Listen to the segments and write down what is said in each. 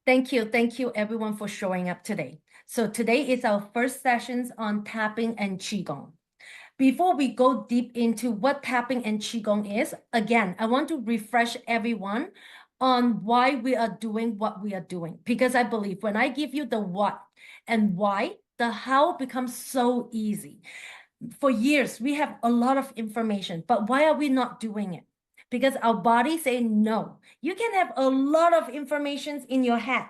Thank you. Thank you everyone for showing up today. So today is our first sessions on tapping and Qigong. Before we go deep into what tapping and Qigong is, again, I want to refresh everyone on why we are doing what we are doing. Because I believe when I give you the what and why, the how becomes so easy. For years, we have a lot of information, but why are we not doing it? Because our body say no. You can have a lot of information in your head,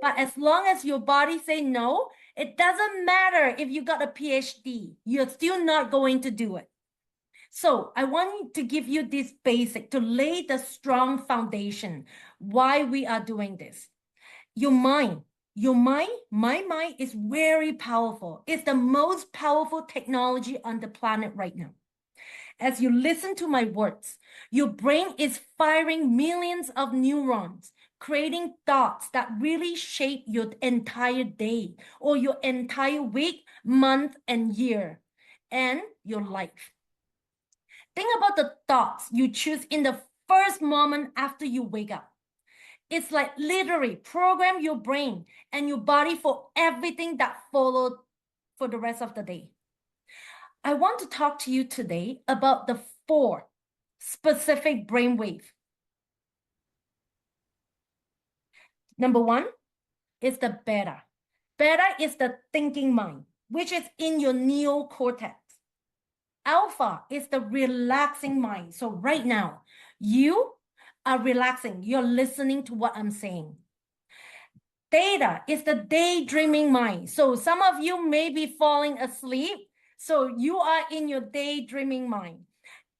but as long as your body say no, it doesn't matter if you got a PhD, you're still not going to do it. So I want to give you this basic to lay the strong foundation why we are doing this. Your mind, my mind is very powerful. It's the most powerful technology on the planet right now. As you listen to my words, your brain is firing millions of neurons, creating thoughts that really shape your entire day or your entire week, month, and year, and your life. Think about the thoughts you choose in the first moment after you wake up. It's like literally program your brain and your body for everything that followed for the rest of the day. I want to talk to you today about the 4 specific brainwave. Number 1 is the beta. Beta is the thinking mind, which is in your neocortex. Alpha is the relaxing mind. So right now, you are relaxing. You're listening to what I'm saying. Theta is the daydreaming mind. So some of you may be falling asleep. So you are in your daydreaming mind.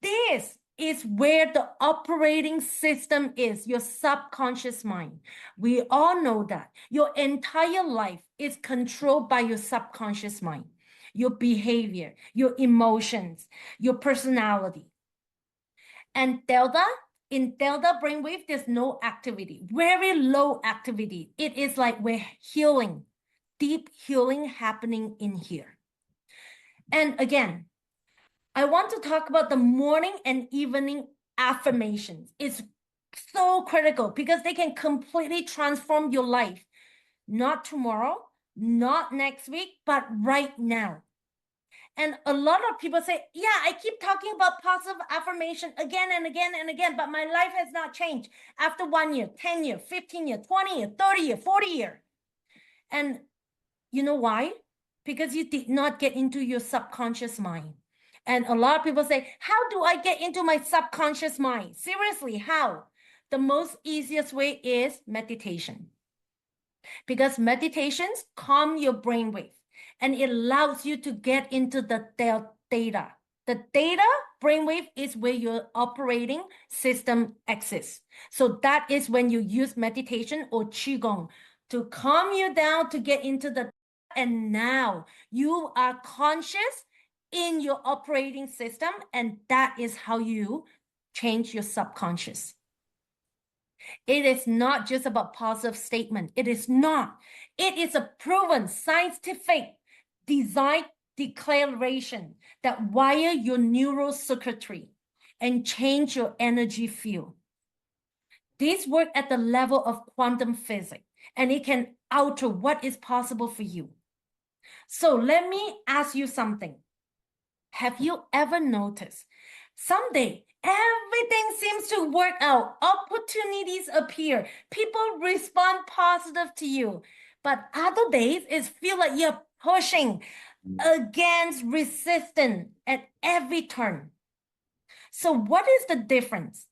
This is where the operating system is, your subconscious mind. We all know that your entire life is controlled by your subconscious mind, your behavior, your emotions, your personality. And delta, in delta brainwave, there's no activity, very low activity. It is like we're healing, deep healing happening in here. And again, I want to talk about the morning and evening affirmations. It's so critical because they can completely transform your life. Not tomorrow, not next week, but right now. And a lot of people say, yeah, I keep talking about positive affirmation again and again and again, but my life has not changed after 1 year, 10 year, 15 year, 20 year, 30 year, 40 year. And you know why? Because you did not get into your subconscious mind. And a lot of people say, how do I get into my subconscious mind? Seriously, how? The most easiest way is meditation. Because meditations calm your brainwave and it allows you to get into the theta. The theta brainwave is where your operating system exists. So that is when you use meditation or Qigong to calm you down to get into the, and now you are conscious in your operating system, and that is how you change your subconscious. It is not just about positive statement. It is not. It is a proven scientific design declaration that wire your neural circuitry and change your energy field. These work at the level of quantum physics, and it can alter what is possible for you. So let me ask you something. Have you ever noticed someday everything seems to work out, opportunities appear, people respond positive to you, but other days it feels like you're pushing against resistance at every turn? So what is the difference?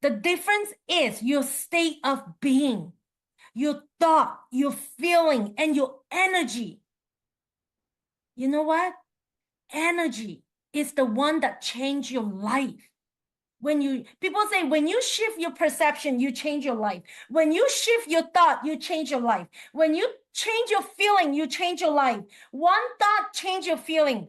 The difference is your state of being, your thought, your feeling, and your energy. You know what? Energy is the one that changes your life. People say, when you shift your perception, you change your life. When you shift your thought, you change your life. When you change your feeling, you change your life. One thought change your feeling.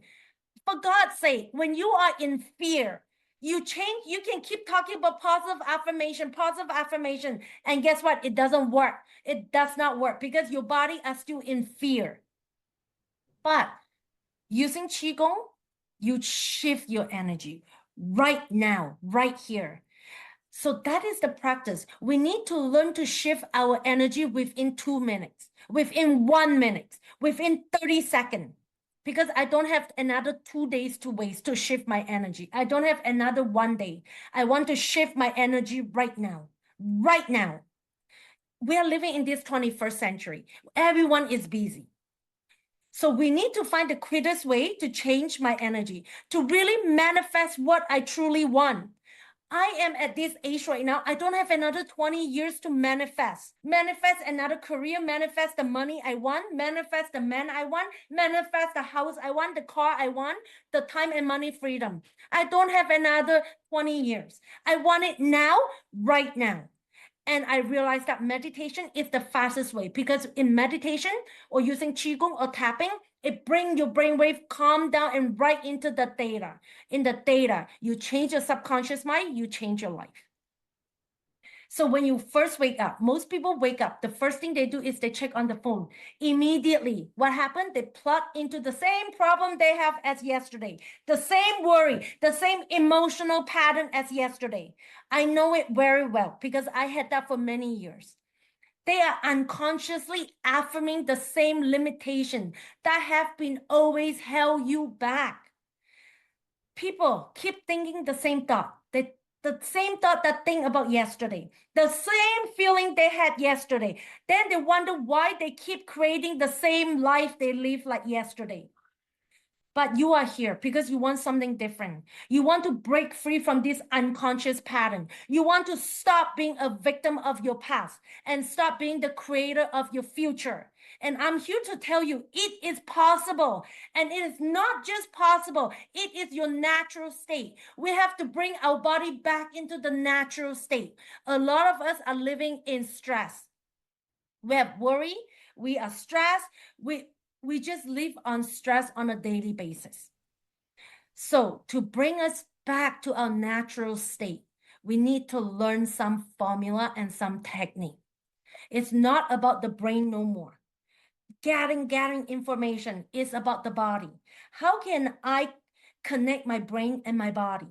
For God's sake, when you are in fear, you change, you can keep talking about positive affirmation. And guess what? It doesn't work. It does not work because your body is still in fear. But using Qigong, you shift your energy right now, right here. So that is the practice. We need to learn to shift our energy within 2 minutes, within 1 minute, within 30 seconds. Because I don't have another 2 days to waste to shift my energy. I don't have another 1 day. I want to shift my energy right now. Right now. We are living in this 21st century. Everyone is busy. So we need to find the quickest way to change my energy, to really manifest what I truly want. I am at this age right now. I don't have another 20 years to manifest. Manifest another career, manifest the money I want, manifest the man I want, manifest the house I want, the car I want, the time and money freedom. I don't have another 20 years. I want it now, right now. And I realized that meditation is the fastest way, because in meditation or using Qigong or tapping, it brings your brainwave calm down and right into the theta. In the theta, you change your subconscious mind, you change your life. So when you first wake up, most people wake up, the first thing they do is they check on the phone. Immediately, what happened? They plug into the same problem they have as yesterday, the same worry, the same emotional pattern as yesterday. I know it very well because I had that for many years. They are unconsciously affirming the same limitation that have been always held you back. People keep thinking the same thought. The same thought that think about yesterday, the same feeling they had yesterday. Then they wonder why they keep creating the same life they live like yesterday. But you are here because you want something different. You want to break free from this unconscious pattern. You want to stop being a victim of your past and stop being the creator of your future. And I'm here to tell you it is possible. And it is not just possible, it is your natural state. We have to bring our body back into the natural state. A lot of us are living in stress. We have worry, we are stressed, we just live on stress on a daily basis. So to bring us back to our natural state, we need to learn some formula and some technique. It's not about the brain no more. Getting information is about the body. How can I connect my brain and my body?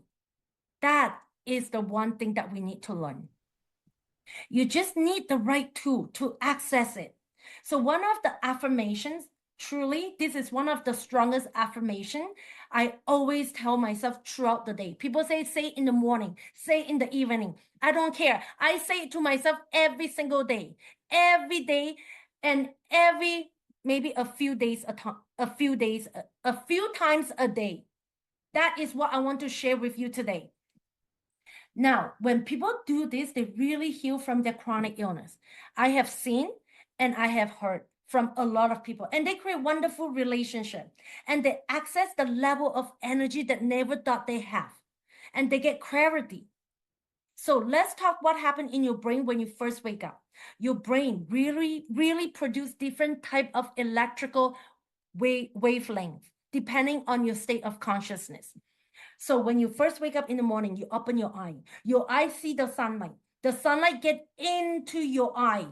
That is the one thing that we need to learn. You just need the right tool to access it. So one of the affirmations, truly, this is one of the strongest affirmation I always tell myself throughout the day. People say it in the morning, say it in the evening. I don't care. I say it to myself every single day, and maybe a few times a day. That is what I want to share with you today. Now, when people do this, they really heal from their chronic illness. I have seen and I have heard from a lot of people, and they create wonderful relationship, and they access the level of energy that never thought they have, and they get clarity. So let's talk what happened in your brain when you first wake up. Your brain really produce different type of electrical wavelength depending on your state of consciousness. So when you first wake up in the morning, you open your eye see the sunlight. The sunlight get into your eye,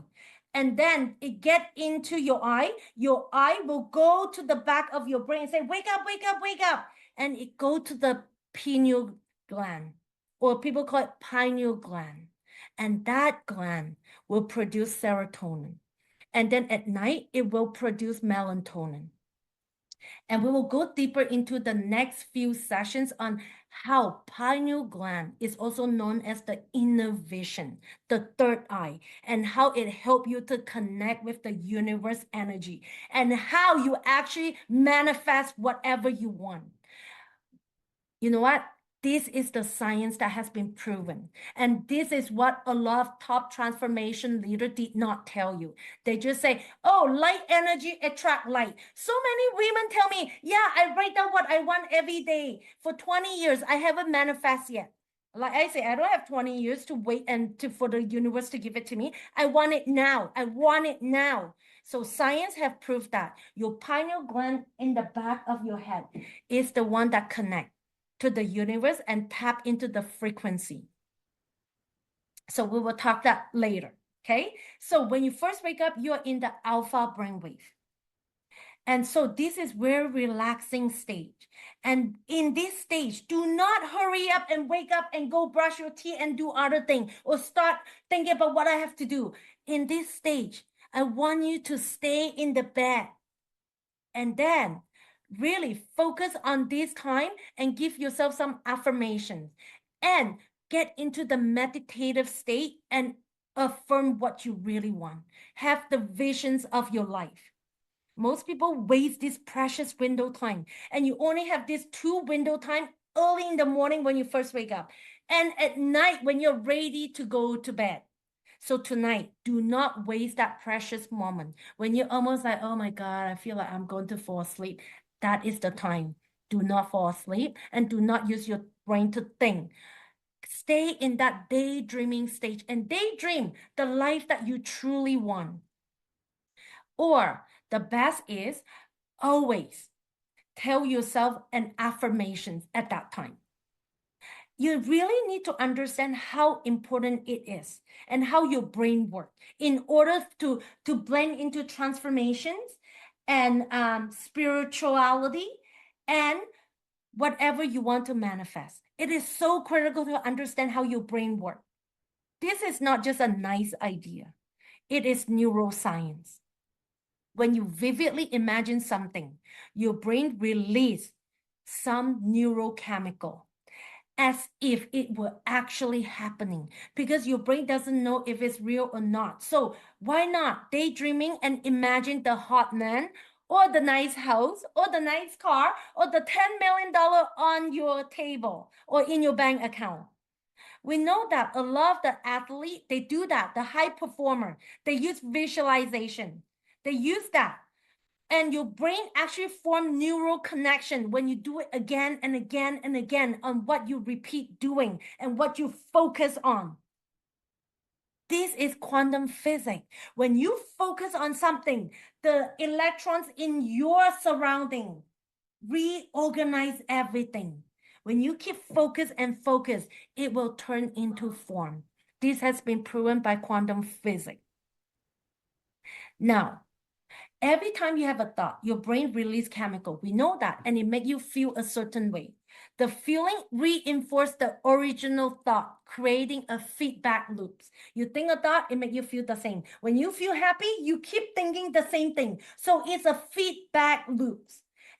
and then it get into your eye. Your eye will go to the back of your brain and say, wake up, wake up, wake up. And it go to the pineal gland, or people call it pineal gland. And that gland will produce serotonin. And then at night, it will produce melatonin. And we will go deeper into the next few sessions on how pineal gland is also known as the inner vision, the third eye, and how it helps you to connect with the universe energy, and how you actually manifest whatever you want. You know what? This is the science that has been proven. And this is what a lot of top transformation leaders did not tell you. They just say, oh, light energy attract light. So many women tell me, yeah, I write down what I want every day. For 20 years, I haven't manifested yet. Like I say, I don't have 20 years to wait for the universe to give it to me. I want it now. I want it now. So science have proved that your pineal gland in the back of your head is the one that connects to the universe and tap into the frequency. So we will talk that later, okay? So when you first wake up, you're in the alpha brainwave. And so this is very relaxing stage. And in this stage, do not hurry up and wake up and go brush your teeth and do other thing or start thinking about what I have to do. In this stage, I want you to stay in the bed and then really focus on this time and give yourself some affirmations and get into the meditative state and affirm what you really want. Have the visions of your life. Most people waste this precious window time, and you only have this 2 window time early in the morning when you first wake up and at night when you're ready to go to bed. So tonight, do not waste that precious moment when you're almost like, oh my God, I feel like I'm going to fall asleep. That is the time. Do not fall asleep and do not use your brain to think. Stay in that daydreaming stage and daydream the life that you truly want. Or the best is always tell yourself an affirmations at that time. You really need to understand how important it is and how your brain works in order to blend into transformations and spirituality and whatever you want to manifest. It is so critical to understand how your brain works. This is not just a nice idea. It is neuroscience. When you vividly imagine something, your brain releases some neurochemical as if it were actually happening because your brain doesn't know if it's real or not. So why not daydreaming and imagine the hot man or the nice house or the nice car or the $10 million on your table or in your bank account? We know that a lot of the athlete, they do that, the high performer, they use visualization. They use that. And your brain actually forms neural connection when you do it again and again and again on what you repeat doing and what you focus on. This is quantum physics. When you focus on something, the electrons in your surrounding reorganize everything. When you keep focus and focus, it will turn into form. This has been proven by quantum physics. Now, every time you have a thought, your brain releases chemical. We know that, and it makes you feel a certain way. The feeling reinforces the original thought, creating a feedback loop. You think a thought, it makes you feel the same. When you feel happy, you keep thinking the same thing. So it's a feedback loop.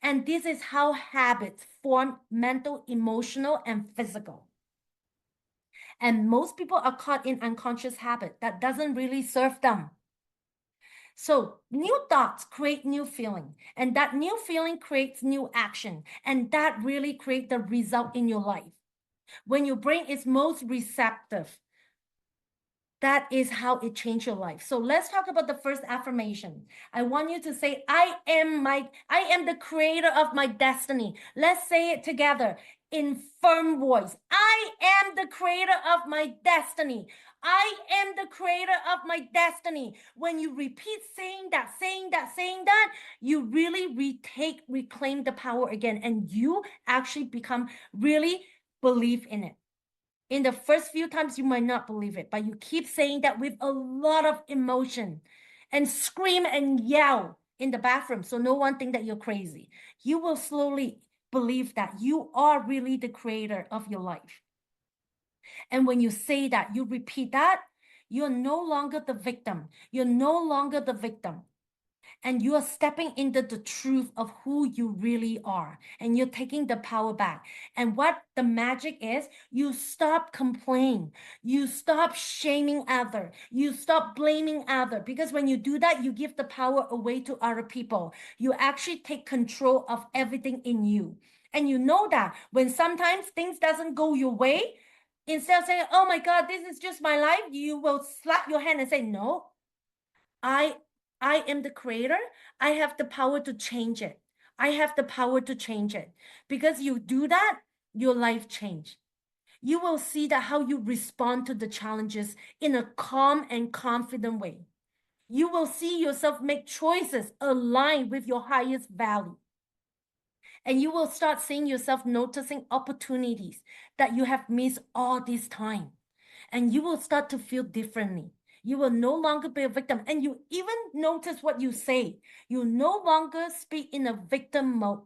And this is how habits form mental, emotional, and physical. And most people are caught in unconscious habit that doesn't really serve them. So new thoughts create new feeling, and that new feeling creates new action, and that really creates the result in your life. When your brain is most receptive, that is how it changed your life. So let's talk about the first affirmation. I want you to say, I am the creator of my destiny. Let's say it together in firm voice. I am the creator of my destiny. I am the creator of my destiny. When you repeat saying that, you really reclaim the power again, and you actually become really believe in it. In the first few times, you might not believe it, but you keep saying that with a lot of emotion and scream and yell in the bathroom so no one think that you're crazy. You will slowly believe that you are really the creator of your life. And when you say that, you repeat that, you're no longer the victim. You're no longer the victim. And you are stepping into the truth of who you really are, and you're taking the power back. And what the magic is, you stop complaining, you stop shaming other, you stop blaming other, because when you do that, you give the power away to other people. You actually take control of everything in you. And you know that when sometimes things doesn't go your way, instead of saying, oh my God, this is just my life, you will slap your hand and say, no, I I am the creator. I have the power to change it. I have the power to change it. Because you do that, your life change. You will see that how you respond to the challenges in a calm and confident way. You will see yourself make choices aligned with your highest value. And you will start seeing yourself noticing opportunities that you have missed all this time. And you will start to feel differently. You will no longer be a victim. And you even notice what you say. You no longer speak in a victim mode.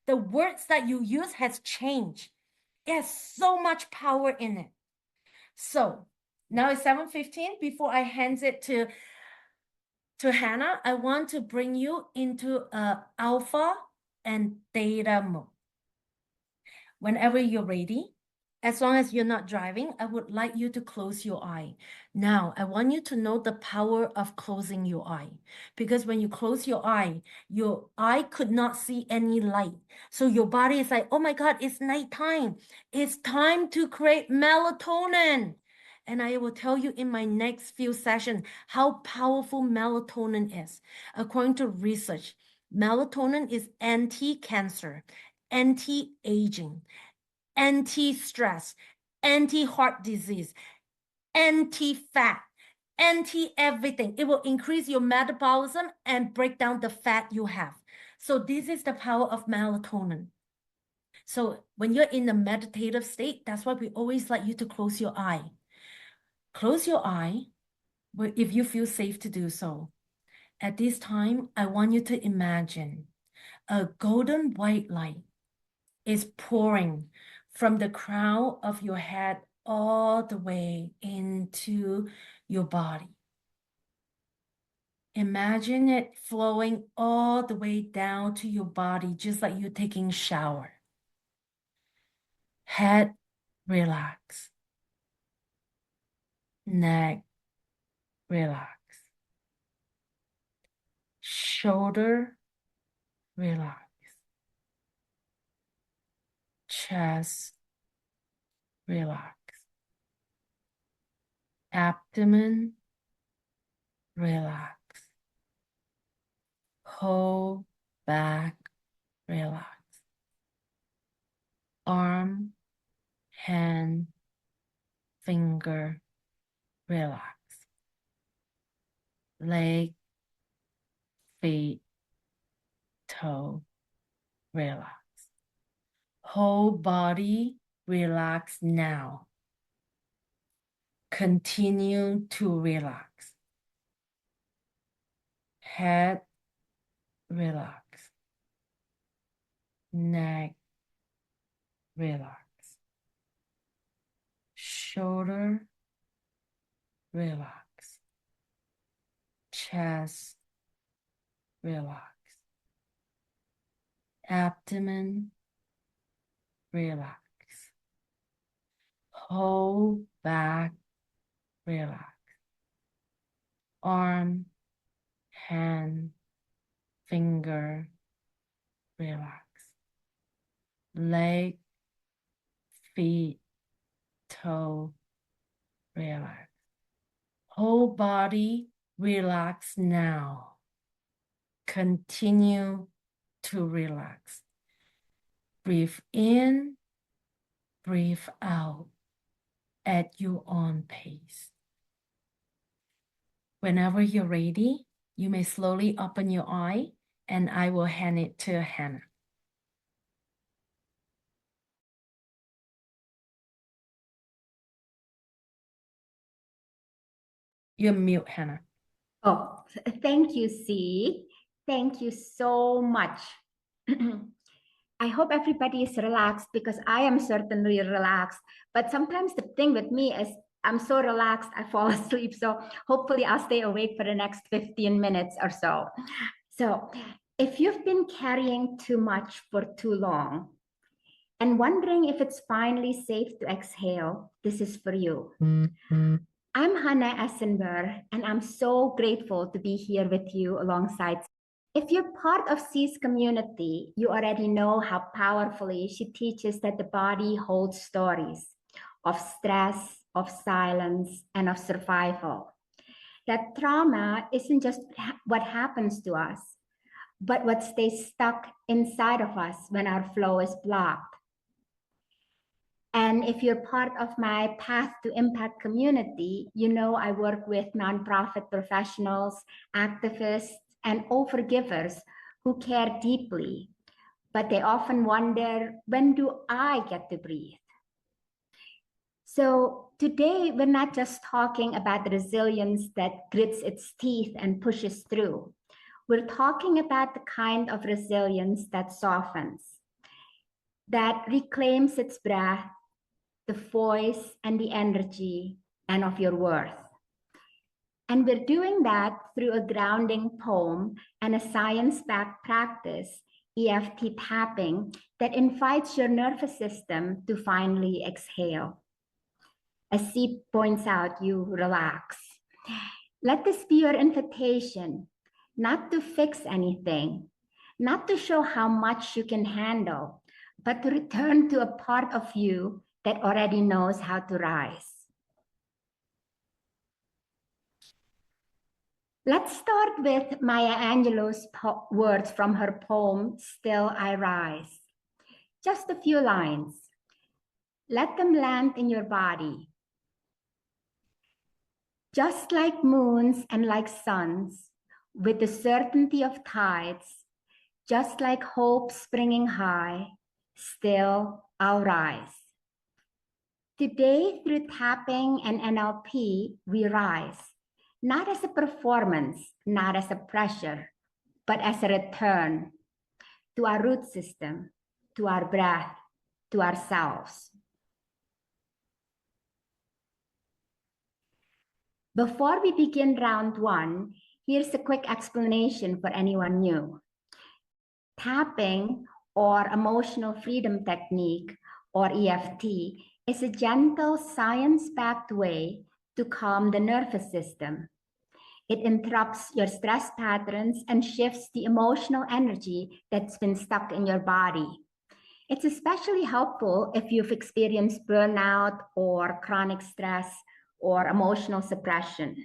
The words that you use has changed. It has so much power in it. So now it's 7:15. Before I hand it to Hannah, I want to bring you into alpha and theta mode. Whenever you're ready, as long as you're not driving, I would like you to close your eye. Now, I want you to know the power of closing your eye. Because when you close your eye could not see any light. So your body is like, oh my God, it's nighttime. It's time to create melatonin. And I will tell you in my next few sessions how powerful melatonin is. According to research, melatonin is anti-cancer, anti-aging, anti-stress, anti-heart disease, anti-fat, anti-everything. It will increase your metabolism and break down the fat you have. So this is the power of melatonin. So when you're in a meditative state, that's why we always like you to close your eye. Close your eye if you feel safe to do so. At this time, I want you to imagine a golden white light is pouring from the crown of your head all the way into your body. Imagine it flowing all the way down to your body, just like you're taking a shower. Head, relax. Neck, relax. Shoulder, relax. Chest, relax. Abdomen, relax. Whole back, relax. Arm, hand, finger, relax. Leg, feet, toe, relax. Whole body, relax now. Continue to relax. Head, relax. Neck, relax. Shoulder, relax. Chest, relax. Abdomen, relax. Whole back, relax. Arm, hand, finger, relax. Leg, feet, toe, relax. Whole body, relax now. Continue to relax. Breathe in, breathe out at your own pace. Whenever you're ready, you may slowly open your eye and I will hand it to Hannah. You're mute, Hannah. Oh, thank you, Si. Thank you so much. I hope everybody is relaxed because I am certainly relaxed. But sometimes the thing with me is I'm so relaxed, I fall asleep. So hopefully I'll stay awake for the next 15 minutes or so. So if you've been carrying too much for too long and wondering if it's finally safe to exhale, this is for you. I'm Hannah Essenberg, and I'm so grateful to be here with you alongside. If you're part of Si's community, you already know how powerfully she teaches that the body holds stories of stress, of silence, and of survival. That trauma isn't just what happens to us, but what stays stuck inside of us when our flow is blocked. And if you're part of my Path to Impact community, you know I work with nonprofit professionals, activists, and overgivers who care deeply, but they often wonder, when do I get to breathe? So Today, we're not just talking about the resilience that grits its teeth and pushes through. We're talking about the kind of resilience that softens, that reclaims its breath, the voice, and the energy, and of your worth. And we're doing that through a grounding poem and a science-backed practice, EFT tapping, that invites your nervous system to finally exhale. As Si points out, you relax. Let this be your invitation, not to fix anything, not to show how much you can handle, but to return to a part of you that already knows how to rise. Let's start with Maya Angelou's words from her poem, Still I Rise. Just a few lines. Let them land in your body. Just like moons and like suns, with the certainty of tides, just like hope springing high, still I'll rise. Today, through tapping and NLP, we rise, not as a performance, not as a pressure, but as a return to our root system, to our breath, to ourselves. Before we begin round one, here's a quick explanation for anyone new. Tapping, or emotional freedom technique, or EFT, is a gentle, science-backed way to calm the nervous system. It interrupts your stress patterns and shifts the emotional energy that's been stuck in your body. It's especially helpful if you've experienced burnout or chronic stress or emotional suppression.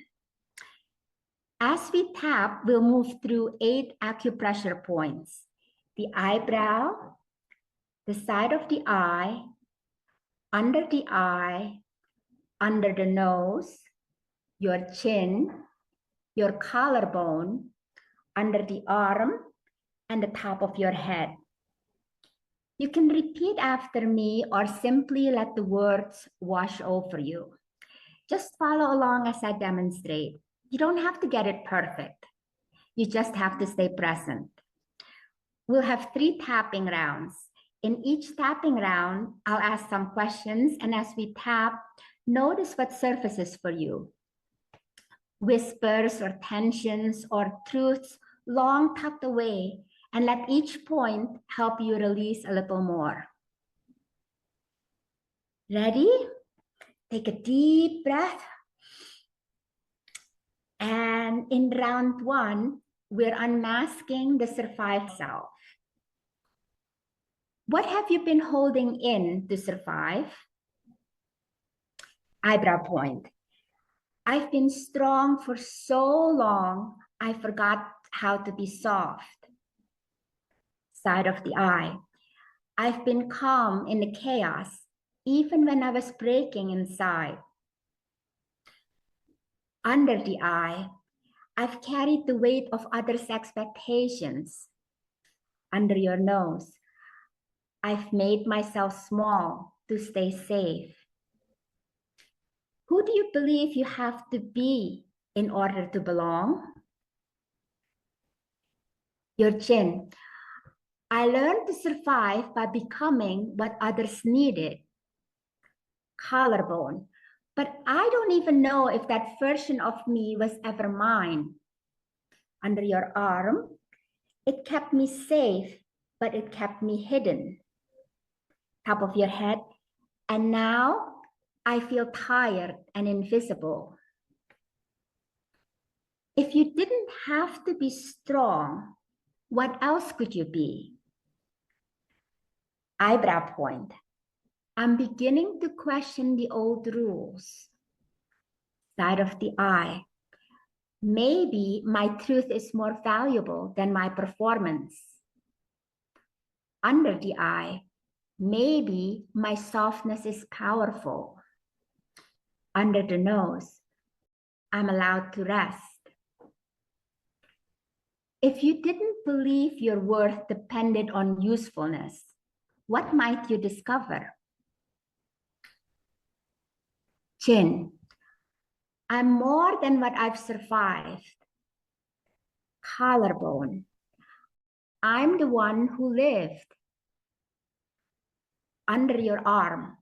As we tap, we'll move through 8 acupressure points: the eyebrow, the side of the eye, under the nose, your chin, your collarbone, under the arm, and the top of your head. You can repeat after me or simply let the words wash over you. Just follow along as I demonstrate. You don't have to get it perfect. You just have to stay present. We'll have 3 tapping rounds. In each tapping round, I'll ask some questions, and as we tap, notice what surfaces for you. Whispers or tensions or truths long tucked away, and let each point help you release a little more. Ready? Take a deep breath. And in round one, we're unmasking the survived self. What have you been holding in to survive? Eyebrow point. I've been strong for so long, I forgot how to be soft. Side of the eye. I've been calm in the chaos, even when I was breaking inside. Under the eye, I've carried the weight of others' expectations. Under your nose, I've made myself small to stay safe. Who do you believe you have to be in order to belong? Your chin. I learned to survive by becoming what others needed. Collarbone. But I don't even know if that version of me was ever mine. Under your arm, it kept me safe, but it kept me hidden. Top of your head, and now I feel tired and invisible. If you didn't have to be strong, what else could you be? Eyebrow point. I'm beginning to question the old rules. Side of the eye. Maybe my truth is more valuable than my performance. Under the eye. Maybe my softness is powerful. Under the nose. I'm allowed to rest. If you didn't believe your worth depended on usefulness, what might you discover? Chin. I'm more than what I've survived. Collarbone. I'm the one who lived. Under your arm.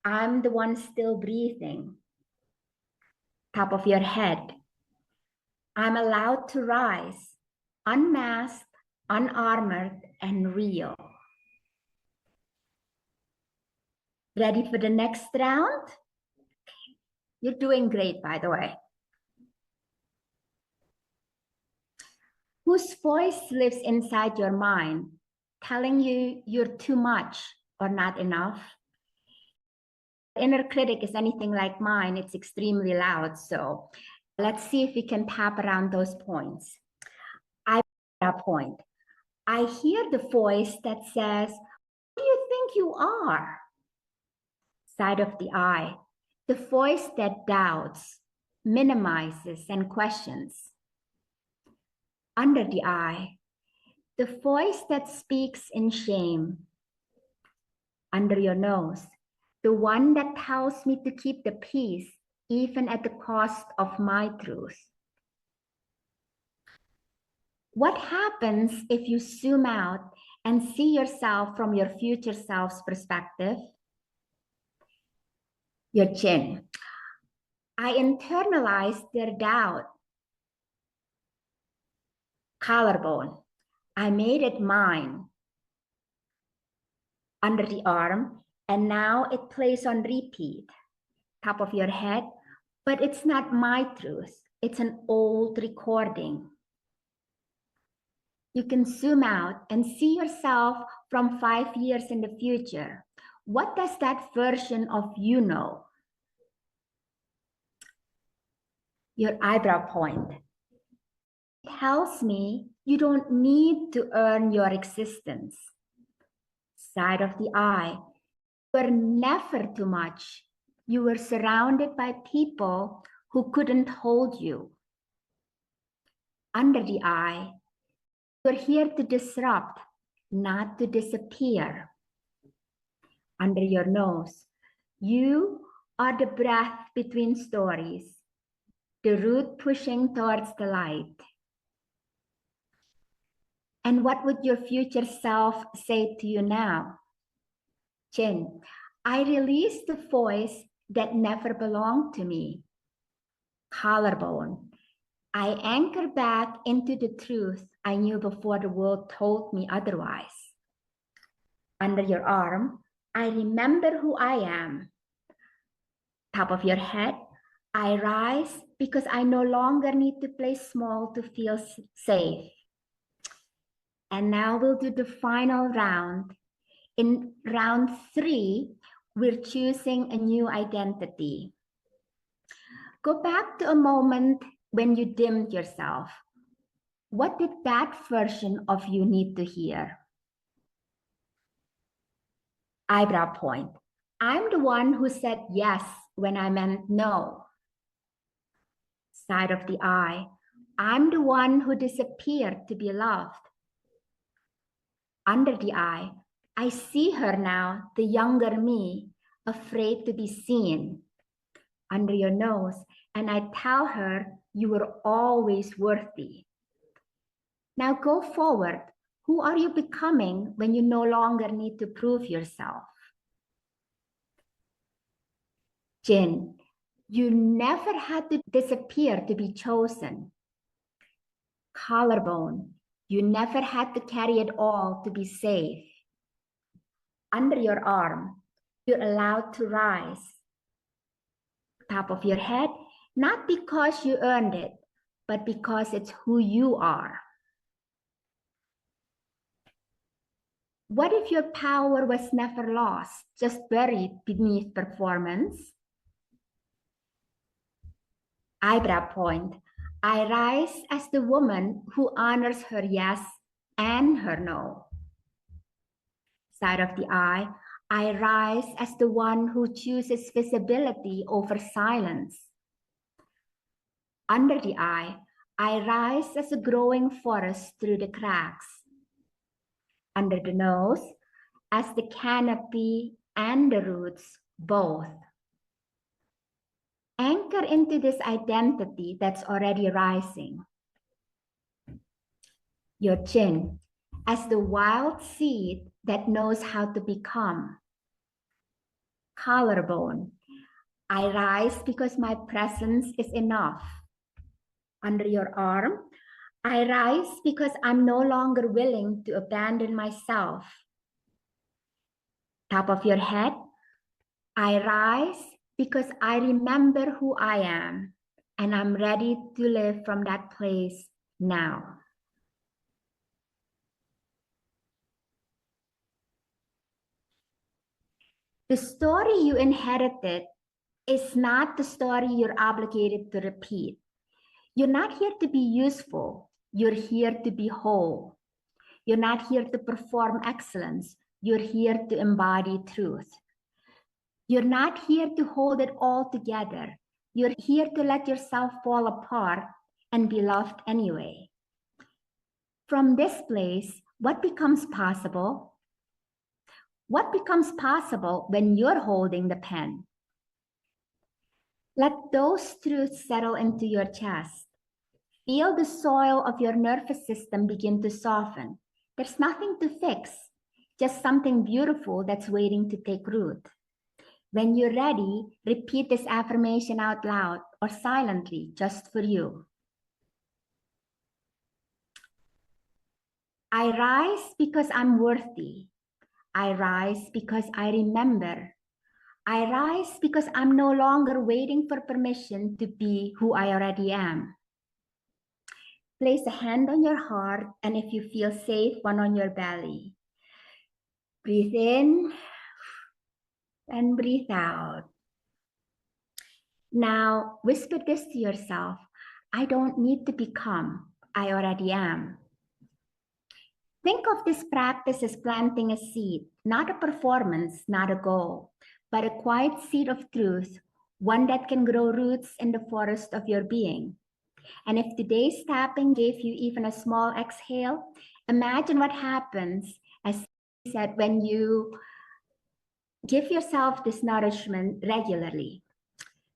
I'm the one still breathing. Top of your head. I'm allowed to rise, unmasked, unarmored, and real. Ready for the next round? You're doing great, by the way. Whose voice lives inside your mind, telling you you're too much or not enough? Inner critic is anything like mine, it's extremely loud. So let's see if we can tap around those points. Point. I hear the voice that says, who do you think you are? Side of the eye, the voice that doubts, minimizes, and questions. Under the eye, the voice that speaks in shame. Under your nose, the one that tells me to keep the peace, even at the cost of my truth. What happens if you zoom out and see yourself from your future self's perspective? Your chin. I internalized their doubt. Collarbone. I made it mine. Under the arm, and now it plays on repeat. Top of your head, but it's not my truth. It's an old recording. You can zoom out and see yourself from 5 years in the future. What does that version of you know? Your eyebrow point. It tells me you don't need to earn your existence. Side of the eye. You were never too much. You were surrounded by people who couldn't hold you. Under the eye. You're here to disrupt, not to disappear. Under your nose. You are the breath between stories, the root pushing towards the light. And what would your future self say to you now? Chin, I released the voice that never belonged to me. Collarbone, I anchor back into the truth I knew before the world told me otherwise. Under your arm, I remember who I am. Top of your head, I rise because I no longer need to play small to feel safe. And now we'll do the final round. In round 3, we're choosing a new identity. Go back to a moment when you dimmed yourself. What did that version of you need to hear? Eyebrow point. I'm the one who said yes when I meant no. Side of the eye. I'm the one who disappeared to be loved. Under the eye, I see her now, the younger me, afraid to be seen. Under your nose, and I tell her you were always worthy. Now go forward. Who are you becoming when you no longer need to prove yourself? Jin, you never had to disappear to be chosen. Collarbone, you never had to carry it all to be safe. Under your arm, you're allowed to rise. Top of your head, not because you earned it, but because it's who you are. What if your power was never lost, just buried beneath performance? Eyebrow point. I rise as the woman who honors her yes and her no. Side of the eye. I rise as the one who chooses visibility over silence. Under the eye. I rise as a growing forest through the cracks. Under the nose, as the canopy and the roots, both. Anchor into this identity that's already rising. Your chin as the wild seed that knows how to become. Collarbone. I rise because my presence is enough. Under your arm, I rise because I'm no longer willing to abandon myself. Top of your head, I rise because I remember who I am and I'm ready to live from that place now. The story you inherited is not the story you're obligated to repeat. You're not here to be useful. You're here to be whole. You're not here to perform excellence. You're here to embody truth. You're not here to hold it all together. You're here to let yourself fall apart and be loved anyway. From this place, what becomes possible? What becomes possible when you're holding the pen? Let those truths settle into your chest. Feel the soil of your nervous system begin to soften. There's nothing to fix, just something beautiful that's waiting to take root. When you're ready, repeat this affirmation out loud or silently, just for you. I rise because I'm worthy. I rise because I remember. I rise because I'm no longer waiting for permission to be who I already am. Place a hand on your heart, and if you feel safe, one on your belly. Breathe in and breathe out. Now, whisper this to yourself. I don't need to become. I already am. Think of this practice as planting a seed, not a performance, not a goal, but a quiet seed of truth, one that can grow roots in the forest of your being. And if today's tapping gave you even a small exhale, imagine what happens, as he said, when you give yourself this nourishment regularly.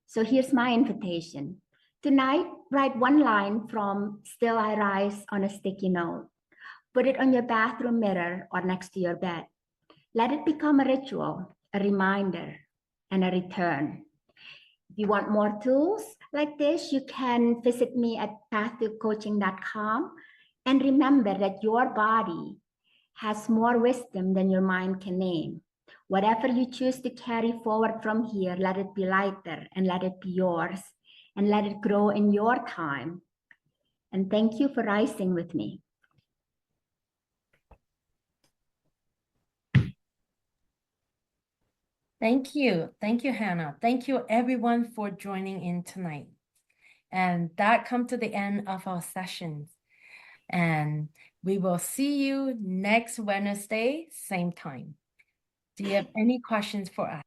So here's my invitation. Tonight, write one line from Still I Rise on a sticky note. Put it on your bathroom mirror or next to your bed. Let it become a ritual, a reminder, and a return. If you want more tools like this, you can visit me at pathtocoaching.com. And remember that your body has more wisdom than your mind can name. Whatever you choose to carry forward from here, let it be lighter and let it be yours and let it grow in your time. And thank you for rising with me. Thank you. Thank you, Hannah. Thank you, everyone, for joining in tonight. And that comes to the end of our sessions. And we will see you next Wednesday, same time. Do you have any questions for us?